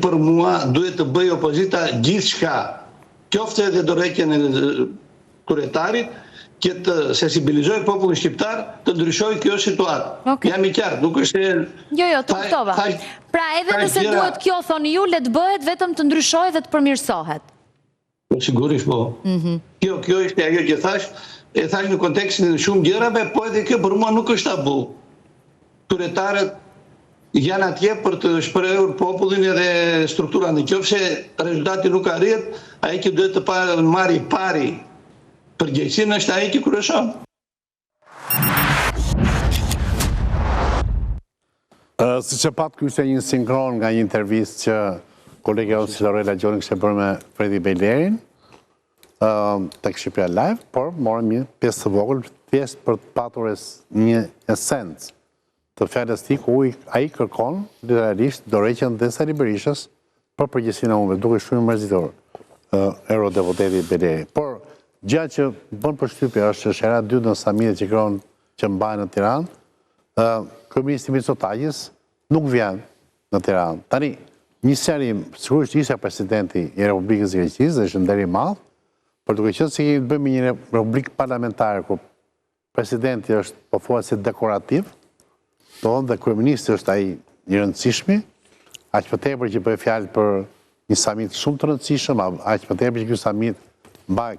për mua duhet të bëj opozita gjithçka, qoftë edhe dorëheqjen e kryetarit, që të sensibilizoj popullin shqiptar të ndryshojë kjo situatë. Jam i qartë, nuk është... Jo, të kuptova. Pra edhe nëse duhet kjo, thoni ju, le të bëhet vetëm të ndryshojë dhe të përmirësohet. Sigurisht, po. Kjo ishte ajo që thash, e thash në kontekstin e shumë gjërave, po edhe kjo për mua nuk është tabu. Kryetarët janë atje për të shprehur popullin edhe strukturën. Nëse rezultati nuk arrihet, ai që duhet të marrë pari përgjegjësinë është ai që kryeson. Siç e pat, ky ishte një sinkron nga një intervistë që kolegja jonë Lorela Gjoni kishte bërë me Fredi Bejlerin tek Shqipëria Live, por morëm një pjesë të vogël thjesht për të patur një esencë të fjalës tij ku ai kërkon literalisht dorëheqjen dhe Sali Berishës për përgjegjësinë e humbur, duke shumë mërzitur eurodeputati Bejleri. Por gjë që bën përshtypje është që era 2 në samitet që mbajnë në Tiranë, kryeministri Mitsotakis nuk vjen në Tiranë. Tani, një serim, sigurisht ishte presidenti i Republikës së Greqisë dhe është nder i madh, por duke qenë se kemi bëjmë një republikë parlamentare ku presidenti është pothuajse dekorativ, dhe kryeministri është ai i rëndësishmi, aq më tepër që bëj fjalë për një samit shumë të rëndësishëm, aq më tepër që ky samit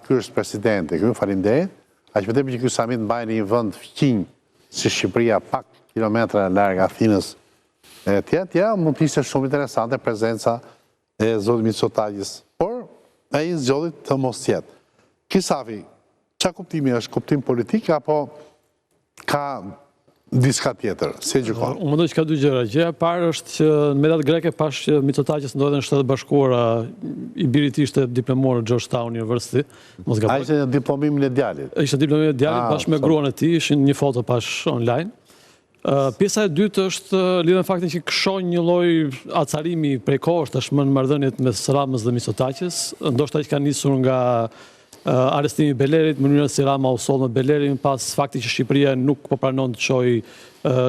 ky është presidenti, faleminderit, aq më tepër që ky samit mbajnë në një vend fqinj si Shqipëria, pak kilometra larg Athinës e tjera, mund të ishte shumë interesante prezenca e zotit Mitsotakis, por ai zgjodhi të mos jetë. Kisafi, çfarë kuptimi është? Kuptim politik apo ka diçka tjetër? Si e gjykon? Unë mendoj që ka dy gjëra. Gjëja e parë është që në mediat greke pash që Mitsotakis ndodhej në Shtetet Bashkuara, i biri i tij ishte diplomor në Georgetown University. Ai ishte në diplomimin e djalit. Ishte diplomimi e djalit bashkë me gruan e tij, ishin një foto pash online. Pjesa e dytë është lidhur me faktin që kishon një lloj acarimi prej kohësh tashmë në marrëdhëniet mes Ramës dhe Mitsotakis, ndoshta që ka nisur nga arrestimi i Belerit, mënyra se Rama u soll me Belerin pas faktit që Shqipëria nuk po pranon të çojë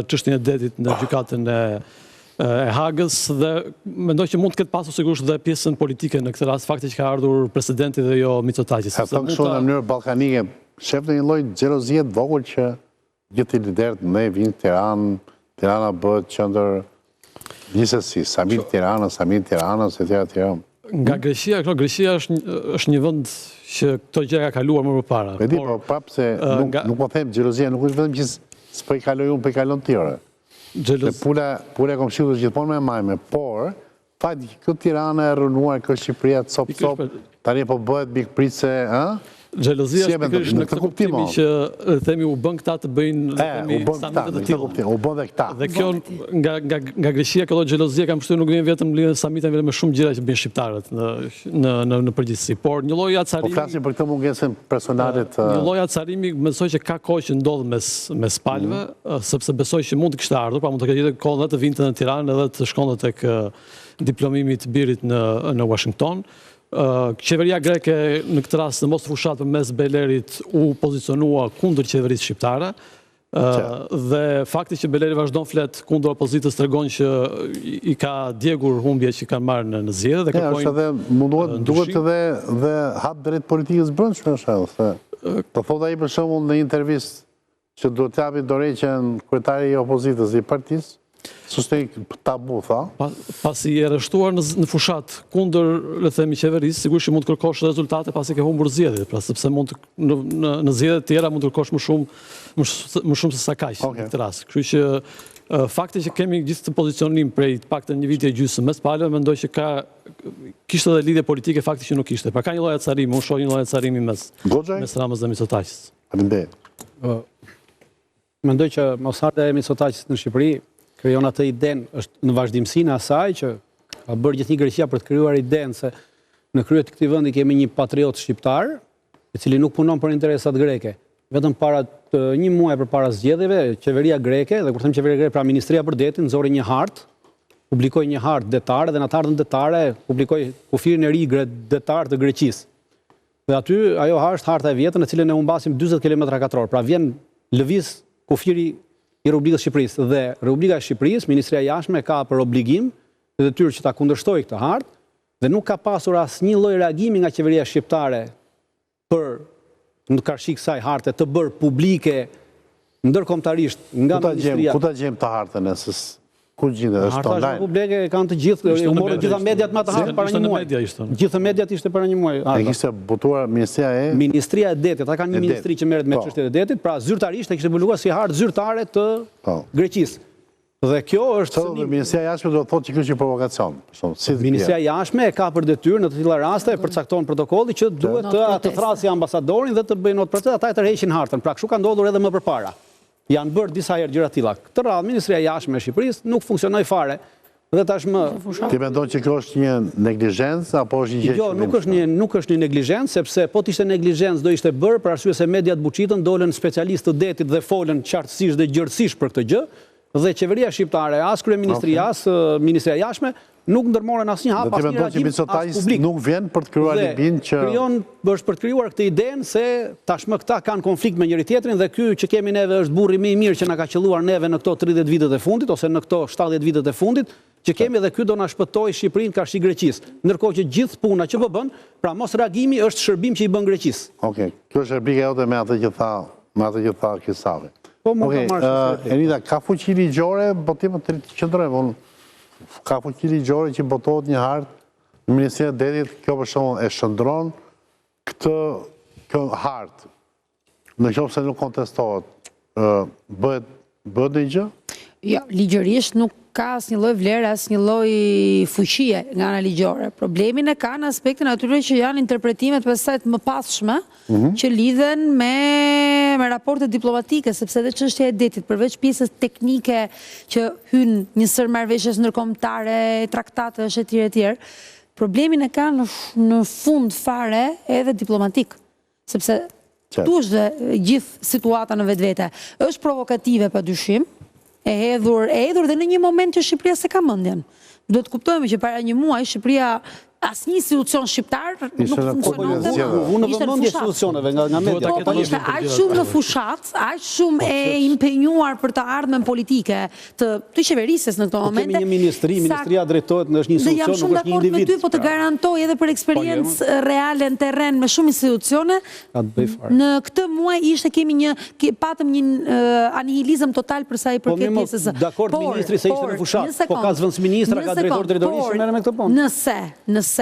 çështjen e detit në gjykatën e Hagës dhe mendoj që mund të ketë pasur sigurisht dhe pjesën politike në këtë rast, fakti që ka ardhur presidenti dhe jo Mitsotakis. Ata kështu në mënyrë ballkanike, shef në një lloj xhelozie të vogël që gjithë liderët ne vinë në Tiranë, Tirana bëhet qendër gjithsesi, samit Tiranës, etj. Nga Greqia është një vend që këto gjëra ka kaluar më përpara. Vedi, po prapë se nuk po them xhelozia, nuk është vetëm që s'po i kaloj unë, po i kalon tjerë. Pula e komshiut është gjithmonë me majme, por fakt që kjo Tirana e rënuar, kjo Shqipëria cop, tani po bëhet mikpritse, xhelozia është pikërisht në këtë kuptimi që themi u bën këta të bëjnë samitet të tilla. U bën dhe këta. Dhe kjo nga Greqia këto xhelozia kam përshtypjen nuk vjen vetëm lidhur me samitin, vetëm me shumë gjëra që bëjnë shqiptarët në përgjithësi. Por një lloj acarimi. Po flasim për këtë mungesën personale të një lloj acarimi, mendoj që ka kohë që ndodh mes palëve, sepse besoj që mund të kishte ardhur, pra mund të ketë kohë të vinte në Tiranë edhe të shkonte tek diplomimi i të birit në Washington. Qeveria greke në këtë rast në mos fushat për mes Belerit u pozicionua kundër qeverisë shqiptare dhe fakti që Beleri vazhdon flet kundër opozitës tregon që i ka djegur humbje që kanë marrë në zgjedhje dhe kërkojnë duhet edhe hap drejt politikës brendshme se po thot ai për shembull në një intervistë që duhet të japi dorëheqjen kryetari i opozitës i partisë. Sustej tabu, tha. Pasi i arrestuar në fushat kundër, le të themi, qeverisë, sigurisht që mund të kërkosh rezultate pasi ke humbur zgjedhjet, pra sepse mund në zgjedhje të tjera mund të kërkosh më shumë se sa kaq në këtë rast. Kështu që fakti që kemi gjithë të pozicionim prej të paktën një vit e gjysmë mes palëve, mendoj që kishte edhe lidhje politike, fakti që nuk kishte. Pra ka një lloj acarimi, unë shoh një lloj acarimi mes Ramës dhe Mitsotakis. Mendoj që mosardhja e Mitsotakis në Shqipëri krijon atë idenë, është në vazhdimsinë e asaj që ka bërë gjithnjë Greqia për të krijuar idenë se në krye të këtij vendi kemi një patriot shqiptar, i cili nuk punon për interesat greke. Vetëm para një muaj përpara zgjedhjeve, qeveria greke, dhe kur them qeveria greke, pra Ministria për Detin, nxori një hartë, publikoi një hartë detare dhe në atë hartën detare publikoi kufirin e ri detar të Greqisë. Dhe aty ajo është harta e vjetër në cilën ne humbasim 40 km2, pra vjen lëviz kufiri i Republikës Shqipërisë dhe Republika e Shqipërisë, Ministria e Jashtme ka për obligim detyrë që ta kundërshtoj këtë hartë dhe nuk ka pasur asnjë lloj reagimi nga qeveria shqiptare për në karshi kësaj harte të bërë publike ndërkombëtarisht nga ministria. Ku ta gjejmë të hartën e ku gjendet, është online? Harta publike kanë të gjithë, u morën gjitha mediat me atë hartë para një muaji. Gjithë mediat ishte para një muaji. E kishte botuar Ministria e Detit, ata kanë një ministri që merret me çështjet e detit, pra zyrtarisht e kishte zbuluar si hartë zyrtare të Greqisë. Dhe kjo është Ministria e Jashtme do të thotë që kjo është një provokacion. Ministria e Jashtme e ka për detyrë në të tilla raste e përcakton protokolli që duhet të thrasë ambasadorin dhe të bëjë notë proces, ata e tërheqin hartën. Pra kështu ka ndodhur edhe më përpara. Janë bërë disa herë gjëra të tilla. Këtë radhë Ministria e Jashtme e Shqipërisë nuk funksionoi fare. Dhe tashmë ti mendon që kjo është një neglizhencë apo është një gjë? Jo, nuk është një neglizhencë, sepse po të ishte neglizhencë do ishte bërë për arsye se mediat buçitën, dolën specialistë të detit dhe folën qartësisht dhe gjërësisht për këtë gjë. Dhe qeveria shqiptare, as kryeministria, as Ministria e Jashtme, nuk ndërmorën asnjë hap, asnjë reagim as publik. Nuk vjen për të krijuar libin që është për të krijuar këtë idenë se tashmë këta kanë konflikt me njëri tjetrin dhe ky që kemi neve është burri më i mirë që na ka qelluar neve në këto 30 vitet e fundit ose në këto 70 vitet e fundit, që kemi dhe ky do na shpëtojë Shqipërinë karshi Greqisë. Ndërkohë që gjithë puna që po bën, pra mos reagimi është shërbim që i bën Greqisë. Okej, kjo është replika jote me atë që tha Kisavi. Enida, ka fuqi ligjore, po ti më të qëndrojmë, ka fuqi ligjore që botohet një hartë në Ministrinë e Detit, kjo për shembull e shndron këtë hartë. Në qoftë se nuk kontestohet, bëhet një gjë? Jo, ligjërisht nuk ka asnjë lloj vlere, asnjë lloj fuqie nga ana ligjore. Problemin e ka në aspektin atyre që janë interpretimet pastaj të mëpasshme që lidhen me raportet diplomatike, sepse edhe çështja e detit, përveç pjesës teknike që hyn njësër marrëveshjes ndërkombëtare, traktatesh etj. Problemin e ka në fund fare edhe diplomatik, sepse tu është gjithë situata në vetvete. Është provokative padyshim, e hedhur dhe në një moment që Shqipëria se ka mendjen. Do të kuptojmë që para një muaji Shqipëria asnjë institucion shqiptar nuk funksiononte. Unë në vëmendje institucioneve nga media. Po ishte aq shumë në fushat, aq shumë e impenjuar për të ardhmen politike të qeverisjes në këto momente. Kemi një ministria drejtohet në është një institucion, nuk është një individ. Jam shumë dakord me ty, po të garantoj edhe për eksperiencë reale në terren me shumë institucione. Në këtë muaj patëm një anihilizëm total për sa i përket pjesës. Dakord ministri se ishte në fushat, po ka zëvendësministra, ka drejtor drejtorisht që merren me këtë punë. Nëse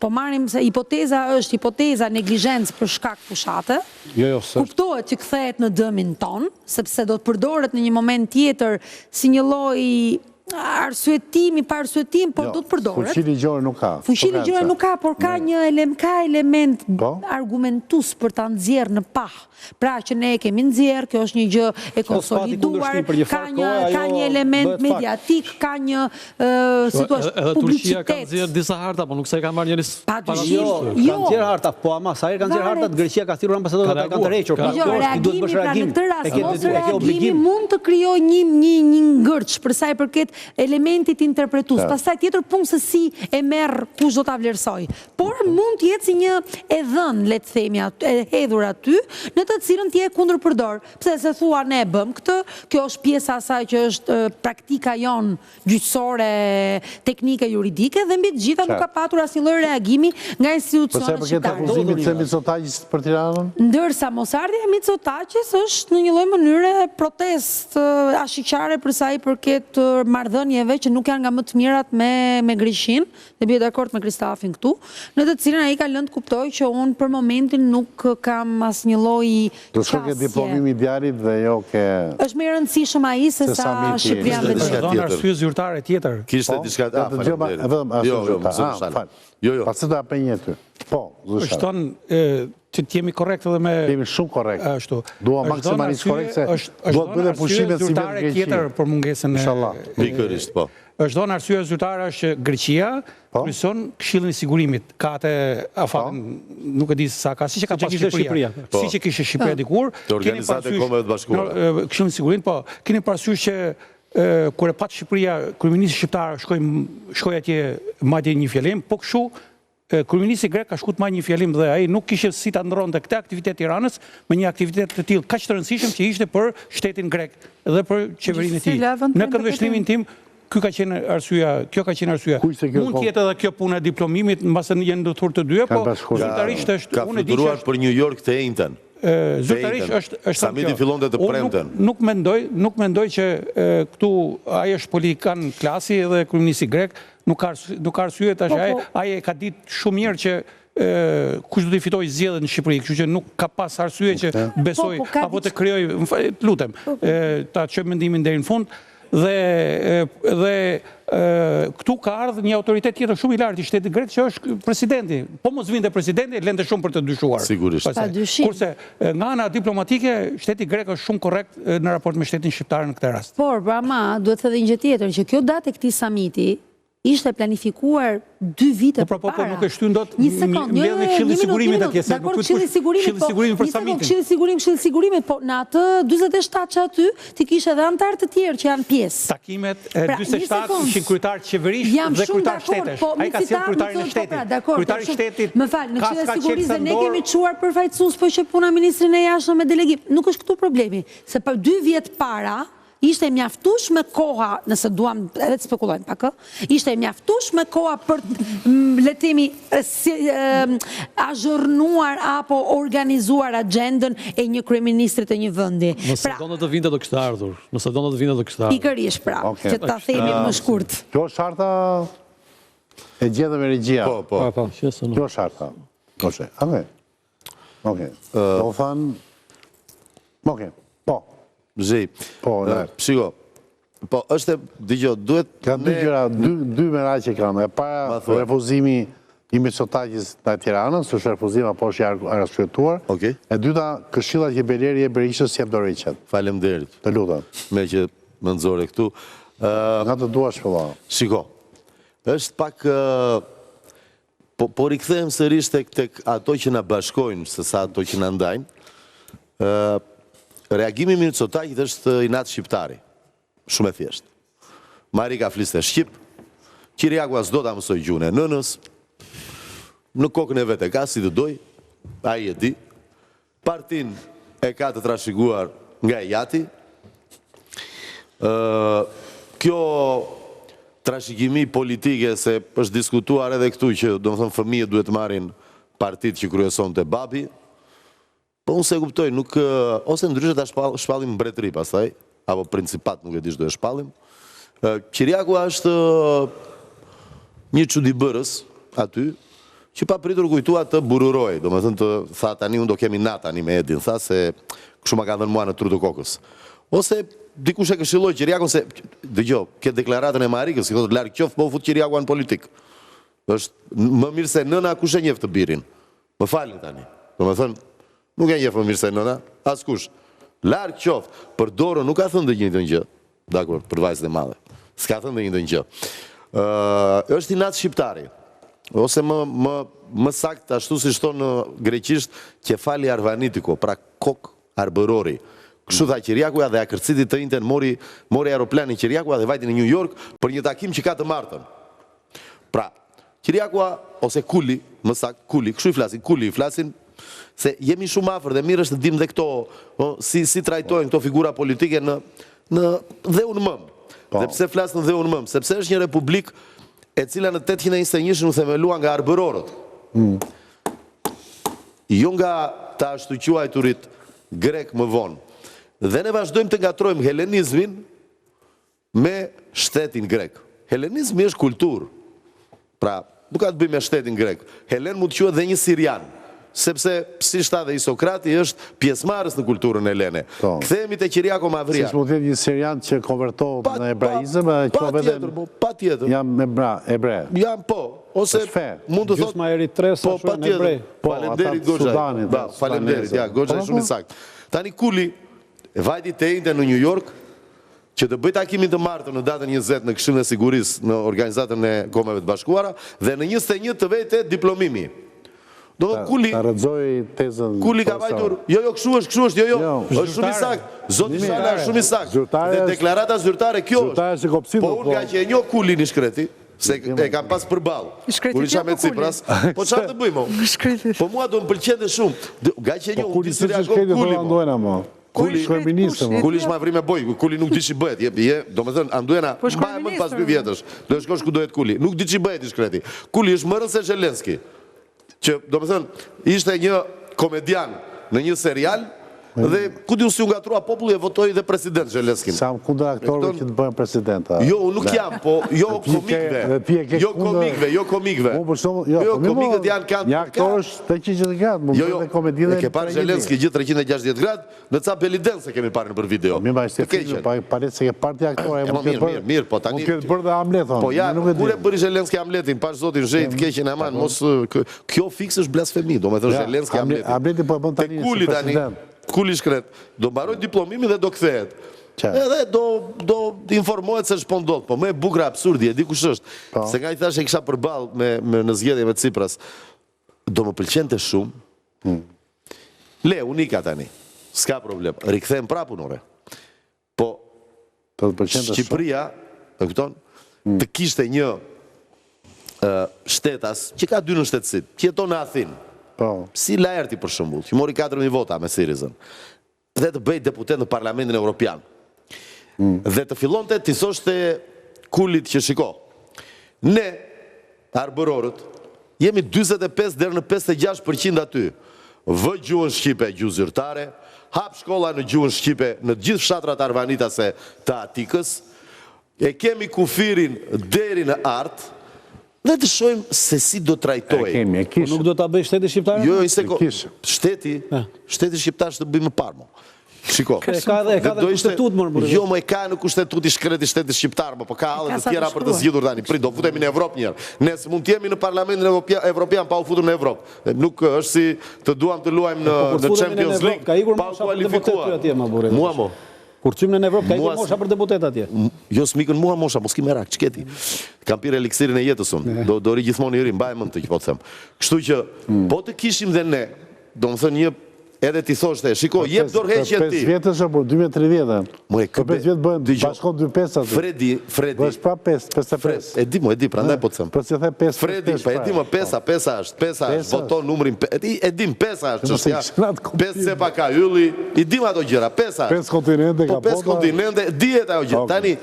po marrim se hipoteza është hipoteza neglizhencë për shkak fushate, kuptohet që kthehet në dëmin ton, sepse do të përdoret në një moment tjetër si një lloj arsyetim, pa arsyetim, por do të përdoret. Fuqi ligjore nuk ka. Fuqi ligjore nuk ka, por ka një element argumentus për ta nxjerrë në pah. Pra që ne e kemi nxjerrë, kjo është një gjë e konsoliduar, ka një element mediatik, ka një situatë publicitet. Edhe Turqia ka nxjerrë disa harta, po nuk se ka marrë njëris parasysh. Ka nxjerrë harta, po ama sa herë ka nxjerrë harta, Greqia ka thirrur ambasadorët ata kanë tërhequr. Reagimi mund të krijojë një ngërç për sa i përket elementit interpretues. Pastaj tjetër punë se si e merr kush do ta vlerësoj. Por mund të jetë si një e dhënë, le të themi, e hedhur aty, në të cilën ti e kundërpërdor. Pse se thua ne e bëm këtë, kjo është pjesa asaj që është praktika jon gjyqësore, teknike, juridike dhe mbi të gjitha nuk ka patur asnjë lloj reagimi nga institucionet shqiptare. Përsa e përket të Mitsotakis për Tiranën? Ndërsa mosardhja e Mitsotakis është në një lloj mënyre protest ashiqare për sa i përket marrëdhënieve që nuk janë nga më të mirat me Greqinë, dhe bie dakord me Kristafin këtu, në të cilën ai ka lënë të kuptojë që unë për momentin nuk kam asnjë lloj do shkoj ke diplomimi i djalit dhe jo ke. Është më e rëndësishëm ai se sa Shqipëria vetë. Është arsye zyrtare tjetër. Kishte diçka Jo. Pasi do apë një ty. Po, Shton që të jemi korrekt edhe me jemi shumë korrekt. Ashtu. Dua maksimalisht korrekt se do të bëhet pushime si zyrtare tjetër për mungesën e pikërisht, po. Është dhënë arsye zyrtare është që Greqia kryson Këshillin e Sigurimit. Ka atë afatën, nuk e di sa ka, siç e ka pasur Shqipëria. Siç e kishte Shqipëria dikur, Organizata e Kombeve të Bashkuara. Këshillin e Sigurimit, po, keni parasysh që kur e pat Shqipëria, kryeministri shqiptar shkoi atje madje një fjalim, po kështu kryeministri grek ka shkuar të marrë një fjalim dhe ai nuk kishte si ta ndronte këtë aktivitet Tiranës me një aktivitet të tillë kaq të rëndësishëm që ishte për shtetin grek dhe për qeverinë e tij. Në këndvështrimin tim kjo ka qenë arsyeja. Mund të jetë edhe kjo puna e diplomimit, mbase jenë ndërthurë të dyja, po zyrtarisht është... Ka fluturuar për New York të ejnëten. Zyrtarisht është Samiti fillon të premten. Nuk mendoj që këtu ai është politikan klasi dhe kryeministi grek, nuk ka arsye tash ai e ka ditë shumë mirë që kush do të fitojë zgjedhjet në Shqipëri, kështu që nuk ka pas arsye që besoj apo të krijoj, lutem, ta çoj mendimin deri në fund. Dhe këtu ka ardhur një autoritet tjetër shumë i lartë i shtetit grek që është presidenti. Po mos vinte presidenti, lente shumë për të dyshuar. Sigurisht. Kurse nga ana diplomatike, shteti grek është shumë korrekt në raport me shtetin shqiptar në këtë rast. Por, ama, duhet edhe një gjë tjetër, që kjo datë e këtij samiti ishte planifikuar 2 vite përpara. Po nuk e shtyn dot mbledhjen e Këshillit Sigurimit atje. Dakor, Këshilli Sigurimit për samitin. Këshilli Sigurimit, po në atë 47 që aty ti kishe edhe anëtar të tjerë që janë pjesë. Takimet e 47 ishin kryetar qeverish dhe kryetar shtetesh. Ai ka sjellë kryetarin e shtetit. Kryetari i shtetit. Më fal, në Këshillin e Sigurisë ne kemi çuar përfaqësues, po që puna ministrin e jashtëm me delegim. Nuk është këtu problemi, se për 2 vjet para ishte mjaftueshme koha, nëse duam edhe të spekulojmë pak, ishte mjaftueshme koha për le të themi azhurnuar apo organizuar agjendën e një kryeministri të një vendi. Nëse do të vinte do kishte ardhur. Pikërisht pra, që ta themi më shkurt. Kjo është harta e gjetëm me regjia. Po. Kjo është harta. Okej. Do thanë... Okej. Zhej, shiko, po është, digjo, duhet... Ka dy gjëra, dy mera që kam, e para refuzimi i Mitsotakis në Tiranën, së është refuzim apo është i arsyetuar, e dyta këshilla që Beleri e Berishës jep dorëheqjet. Faleminderit. Të lutem. Me që më nxore këtu. Nga të dua shpëlla. Shiko, është pak... Po rikthehem sërish tek ato që na bashkojnë, se sa ato që na ndajnë. Reagimi Mitsotakit është i natë shqiptari. Shumë e thjeshtë. Marika fliste shqip, Kyriaku s'do ta mësoj gjuhën e nënës, në kokën e vet e ka si të doj, ai e di. Partin e ka të trashëguar nga e jati. Kjo trashëgimi politike, se është diskutuar edhe këtu që domethënë fëmijët duhet marrin partit që kryesonte babi. Po unë se kuptoj, nuk, ose ndryshe ta shpallim mbretëri pastaj, apo principat nuk e dish do e shpallim. Kyriaku është një çuditbërës aty, që pa pritur kujtua të bururoj, do me thënë të tha tani unë do kemi natë tani me Edin, tha se kështu ma ka dhënë mua në tru të kokës. Ose dikush e këshilloj Kyriakun se, dëgjo, këtë deklaratën e Marikës, që thotë larg qoftë, po fut Kyriaku në politikë. Është më mirë se nëna kush e njeh të birin. Më falni tani. Do me thënë, nuk e njeh më mirë se nëna, askush. Larg qoftë, për dorën nuk ka thënë dhe një të gjë. Dakor, për vajzën e madhe. S'ka thënë dhe një të gjë. Është i natë shqiptari. Ose më sakt, ashtu si shto në greqisht, kefali arvanitiko, pra kok arbërori. Kështu tha Kyriakuja dhe akërcitit të inten mori aeroplanin Kyriakuja dhe vajti në New York për një takim që ka të martën. Pra, Kyriakuja, ose Kuli, më sakt, Kuli, kështu i flasin, Kuli i flasin, se jemi shumë afër dhe mirë është të dim dhe këto, si trajtojnë këto figura politike në dhe unë mëmë. Dhe pse flasë në dhe unë mëmë? Sepse është një republik e cila në 821 u themelua nga arbërorët. Jo nga ta ashtu quajturit grek më vonë. Dhe ne vazhdojmë të ngatrojmë helenizmin me shtetin grek. Helenizmi është kulturë. Pra, nuk ka të bëjmë me shtetin grek. Helen mund të quajë dhe një sirian. Sepse, si shta dhe Isokrati, është pjesmarës në kulturën helene. Kthehemi te Kyriako Mavria. Si shmund të një sirian që konvertohet në ebraizëm, pa tjetër. Jam ebre. Jam po. Ose mund të thotë... Gjusma Eritres, po, pa tjetër. Falemderit Goxhaj. Falemderit, ja, Goxhaj shumë i sakt. Tani Kuli, vajti te inde në New York, që të bëj takimin të martën në datën 20 në Këshillin e Sigurisë në Organizatën e Kombeve të Bashkuara, dhe në 21 të vete diplomimi. Do të Kuli... Ta rëdzoj tezën... Kuli ka vajtur... Jo, kështu është, është shumë i sakt. Zoti Shala është shumë i sakt. Dhe deklarata zyrtare kjo është. Po unë ka që e njo Kuli një shkreti, se e kam pas përballë. Kur isha me Cipras, po çfarë të bëjmë? Po mua do më pëlqente shumë. Ga që e njo, ti si reagon Kuli. Kuli ministër. shma vri me boj, Kuli nuk di që bëhet. Do me thënë, Anduena, mba e mënë pas 2 vjetësh, do e shkosh ku dohet Kuli. Nuk di që bëhet i shkreti. Kuli është më rënd se Zelenski, që do me thënë, ishte një komedian në një serial, dhe ku di unë si unë gatrua populli e votoj dhe president Zelenskin. Sa më kundër aktorëve që të bëhen presidenta. Jo, nuk jam, po, jo komikve. Jo komikve. Jo komikët janë kanë... Një aktorës 360 gradë, më bëhe komedinë... E ke parë Zelenski gjithë 360 gradë, në ca Beliden se kemi parë në për video. Mi ma ishte filmë, paret se ke parë të aktorë, mirë, po tani... Mund këtë bërë dhe Hamleton. Po ja, kur e bëri Zelenski Hamletin, pash zotin zhejt, keqen e man, mos... Kjo fiks është blasfemi, do me thënë Zelenski Hamletin. Kuli shkret, do mbaroj diplomimi dhe do kthehet. Edhe do informohet se shpon dot, po më e bukur absurdi, e di kush është. Se nga i thash e kisha përball me në zgjedhje me Tsipras, do më pëlqente shumë. Le, unika tani. S'ka problem. Rikthehem prapë unore. Po Shqipëria, e kupton, të kishte një shtetas që ka 2 në shtetësit, që jeton në Athinë. Si Laerti për shembull, që mori 4.000 vota me Sirizën, dhe të bëj deputet në Parlamentin Evropian. Dhe të fillonte t'i thoshte Kulit që shiko. Ne, arbërorët, jemi 25 deri në 56% aty. Vë gjuhën shqipe gjuhë zyrtare, hap shkolla në gjuhën shqipe në gjithë fshatrat arvanitase të Atikës, e kemi kufirin deri në artë, dhe të shojmë se si do trajtoj. Nuk do t'a bëj shteti shqiptarë? Jo, shteti shqiptarë shtë bëjmë parë, mo. Shiko. E ka dhe kushtetut, mërë. Jo, mo e ka në kushtetut i shkreti shteti shqiptarë, po ka halët të tjera për të zgjidur tani. Pri, do futemi në Evropë njerë. Nesë mund t'jemi në Parlamentin Evropian pa u futur në Evropë. Nuk është si të duam të luajmë në Champions League, pa u kualifikuar. Mua, mo. Kur qymë në Evropë, ka i mosha për deputet atje? Jo, s'mikën mua mosha, mos ki merak, qëketi. Kam pire eliksirin e jetës unë, do ri gjithmonë i rim, mbaj mund të që po të them. Kështu që, po të kishim dhe ne, do më thënë një, edhe ti thoshte, shiko, jep dorëheqjen ti. 5 vjetës është, por 2030. Për 5 vjetë bëhen bashkon 2-5 atë. Fredi. Bësh pra 5. E di, prandaj po të them. Për si the 5. Fredi, pa e di më 5 është, voton numrin, e dim 5 është, qështja. 5 se pa ka ylli, i dim ato gjera, 5 është. 5 kontinente ka bota. 5 kontinente, dihet ajo gjera. Tani,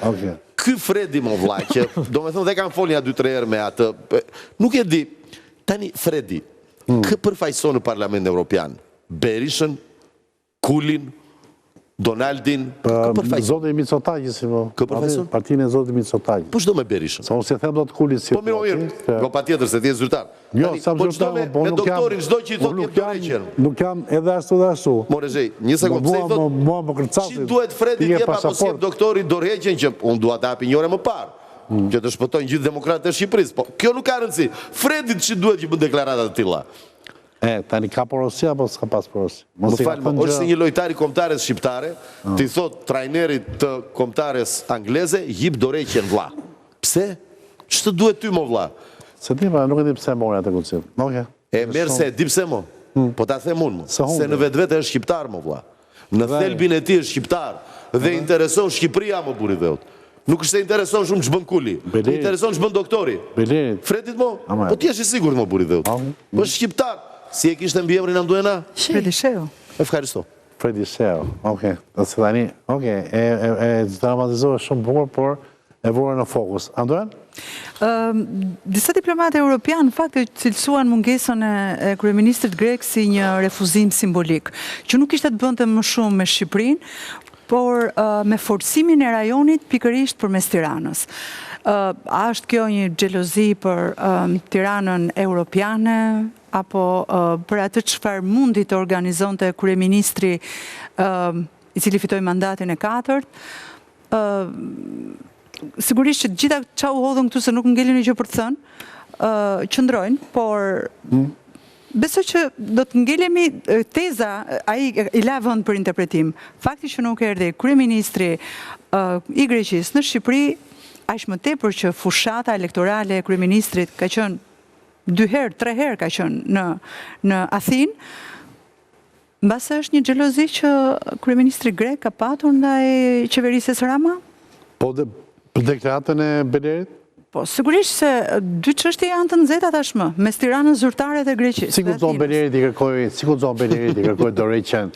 ky Fredi më vllaj, që do me thënë dhe kanë folja 2-3 herë me atë, nuk e di, tani Fredi, kë përfaqëson në Parlamentin Evropian? Berishën, Kulin, Donaldin, kë përfaqëson? Zotë i Mitsotakis, si po. Kë përfaqëson? Partinë e Zotë i Mitsotakis. Po shdo me Berishën? Sa unë se them do të Kulit si... Po mirë, po pa tjetër se ti e zyrtar. Jo, sa më zyrtar, po me doktorin, shdo që i thot jep dorëheqjen. Nuk jam edhe ashtu dhe ashtu. More zhej, një sekund, se i thot, mua më kërcasit, që duhet Fredi tjepa po si jep doktorin dorëheqjen që unë duhet të hapi njore më parë. Që të shpëtojnë gjithë demokratët e Shqipërisë. Po, kjo nuk ka rëndësi. Fredit që duhet që bën deklaratat të tilla. Tani ka porosia, apo s'ka pas porosia? Më falë, është si një lojtari kombëtares shqiptare, ti thot trajnerit të kombëtares angleze, jip dorëheqjen vlla. Pse? Ç'të duhet ty mo vlla? Se ti pa, nuk e di pse mori atë kucit. E merë se, di pse mo? Po ta them unë, se në vetvete është shqiptar mo vlla. Në thelbin e ti është shqiptar, dhe intereson Shqipëria mo buri dheut. Nuk është se intereson shumë që bën Kuli, po intereson që bën doktori. Fredit mo? Po ti është i sigurt mo buri dheut. Po është shqiptar. Si e kishtë mbiemrin Anduena? Fredi Sheu. Efkaristo. Fredi Sheu, oke. Dhe se tani, oke, e dramatizohet shumë bukur, por e vore në fokus. Anduen? Disa diplomatë europian, në fakt, cilësuan mungesën e kryeministrit grek si një refuzim simbolik, që nuk ishte të bënte më shumë me Shqipërinë, por me forcimin e rajonit pikërisht përmes Tiranës. A është kjo një xhelozi për Tiranën europiane, apo për atë çfarë mundi të organizonte kryeministri i cili fitoi mandatin e 4? Sigurisht që gjitha qa u hodhën këtu se nuk ngelin një gjë për të thënë, qëndrojnë, por besoj që do të ngelemi teza, ai i la vend për interpretim. Fakti që nuk erdhi kryeministri i Greqisë në Shqipëri, aq më tepër që fushata elektorale e kryeministrit ka qenë 2 herë, 3 herë ka qenë në Athinë, mbase është një xhelozi që kryeministri grek ka patur ndaj qeverisë së Rama? Po për deklaratën e Belerit? Po, sigurisht se dy çështje janë të nxehta tashmë, mes Tiranës zyrtare dhe Greqisë. Sikur Zon Belerit i kërkoi dorëheqjen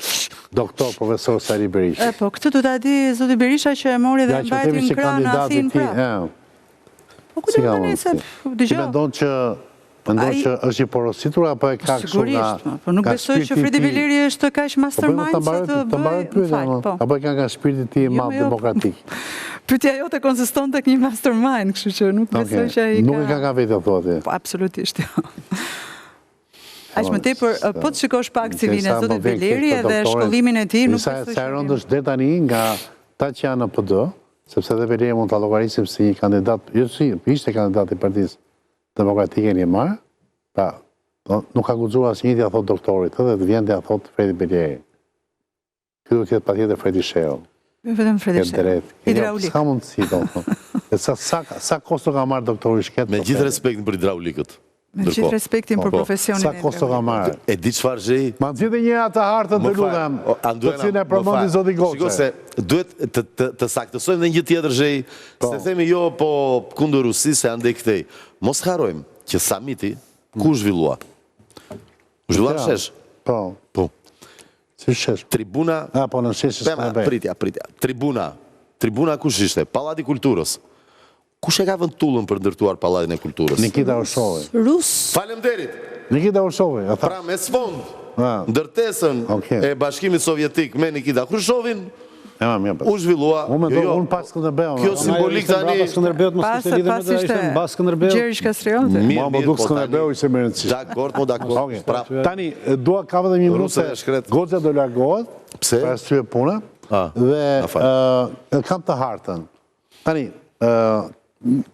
doktor profesor Sali Berisha. Po, këtë do ta di zoti Berisha që e mori dhe mbajti në krah në Athinë prapë. Po ku do të nisë? Dëgjoj. Mendon që është i porositur apo e ka kështu nga... Po nuk besoj që Fredi Beleri është kaq mastermind që të bëjë... Apo e ka nga shpirti ti madh demokratik? Pyetja jote konsiston tek një mastermind, kështu që nuk besoj që ai ka... Nuk e ka nga vetë thotë. Po absolutisht jo. Aq më tepër, po të shikosh pak CV-n e zotit Beleri edhe shkollimin e tij, nuk besoj që... Sa e rëndësh deri tani nga ta që janë në PD, sepse dhe Beleri mund ta llogarisim si një kandidat, jo si, ishte kandidat i Partisë Demokratike një marë, pra, nuk ka guxuar asnjë t'ia thot doktorit, edhe të vjen t'ia thot Fredi Beleri. Ky do të jetë patjetër Fredi Shehu. Vetëm Fredi Shehu. Hidraulik. S'ka mundësi domethënë. Sa kosto ka marrë doktori Shket? Me gjithë respektin për hidraulikët. Me gjithë respektin për profesionin. Sa kosto ka marrë? E di çfarë gjej? Ma nxjidhe një atë hartën të lutem. Të cilën e përmendi zoti Goçe. Shikoj se duhet të saktësojmë edhe një tjetër gjej, se themi jo po kundër Rusisë se ande këtej. Mos harrojmë që samiti ku zhvillua? Zhvillua në Shesh. Po. Si Shesh? Tribuna... Po në Shesh. Pritja. Tribuna kush ishte? Pallati Kulturës. Kush e ka vënë tullën për ndërtuar Pallatin e Kulturës? Nikita Khrushchevi. Rus. Faleminderit. Nikita Khrushchevi. Pra me sfond ndërtesën e Bashkimit Sovjetik me Nikita Khrushchevin u zhvillua. Unë pas Skënderbeut. Kjo simbolik tani. Pas ishte Gjeri Shkastrioti. Mua më duk Skënderbeu ishte më rëndësishëm. Dakord. Tani, dua ka vetëm një minutë. Goxha do largohet. Pse? Për arsye pune. Dhe kam të hartën. Tani,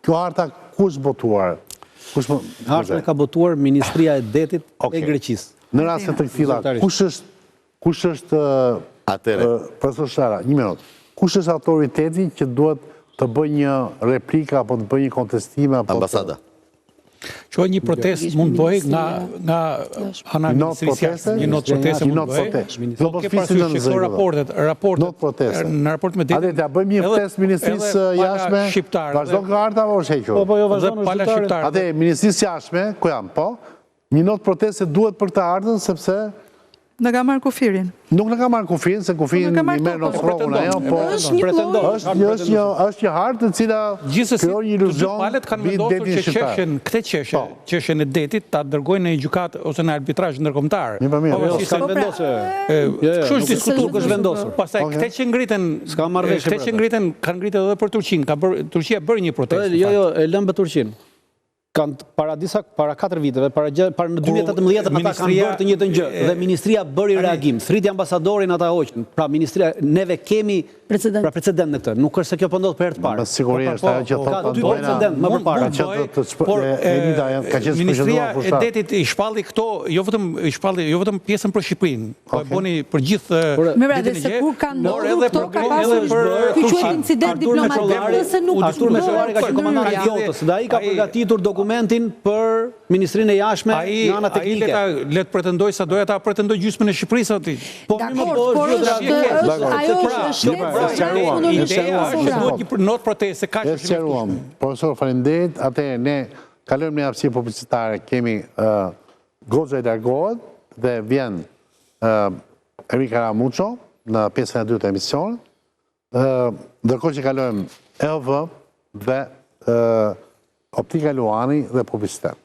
kjo harta kush botuar? Hartën ka botuar Ministria e Detit e Greqisë. Në raste të këtilla, kush është profesor Shara, një minutë. Kush është autoriteti që duhet të bëjë një replika apo të bëjë një kontestime? Ambasada. Që një protest mund bëjë nga ana ministrisë. Një not proteste mund bëjë. Do po flisim në këto raportet. Not proteste. Në raport me detin. A bëjmë një protest ministrisë jashtme? Vazhdon harta apo shqequr? Po jo vazhdon shqiptar. Atë ministrisë jashtme, ku jam, po? Një not proteste duhet për të ardhën sepse në ka marrë kufirin. Nuk në ka marrë kufirin, se kufirin i merë në ofrovën ajo, po është një hartë të cila kreon një iluzion bitë detin shqiptar. Këte qeshen e detit ta dërgojnë në gjukat ose në arbitrazh ndërkombëtar. Një për mirë. Kështu është diskutuar. Pastaj këte që ngritën, kanë ngritë edhe për Turqinë. Turqia bërë një protestë. Jo, e lëmë për Turqinë. Para 4 viteve, para në 2018 ata kanë bërë të njëjtën gjë dhe ministria bëri reagim. Thriti ambasadorin ata hoqën. Pra ministria neve kemi precedent në këtë. Nuk është se kjo po ndodh për herë të parë. Me siguri është ajo që thotë dy precedent më përpara. Ministria e Detit i shpalli këto, jo vetëm pjesën për Shqipërinë, po e bëni për gjithë ditën e gjerë. Kur kanë ndodhur këto ka pasur ky incident diplomatik ose nuk Artur Meçollari ka qenë komandant i Jotës dhe ai ka përgatitur dokumentin për Ministrinë e Jashtme në ana teknike. Ai le të pretendoj sa doja ta pretendoj gjysmën e Shqipërisë aty. Po më Ideja është që duhet një not proteste kaq shumë. Profesor, faleminderit. Atëherë ne kalojmë në hapësirë publicitare. Kemi Goxha i largohet dhe vjen Emi Karamuço në pjesën e dytë të emisionit. Ndërkohë që kalojmë EV dhe Optika Luani dhe publicitet.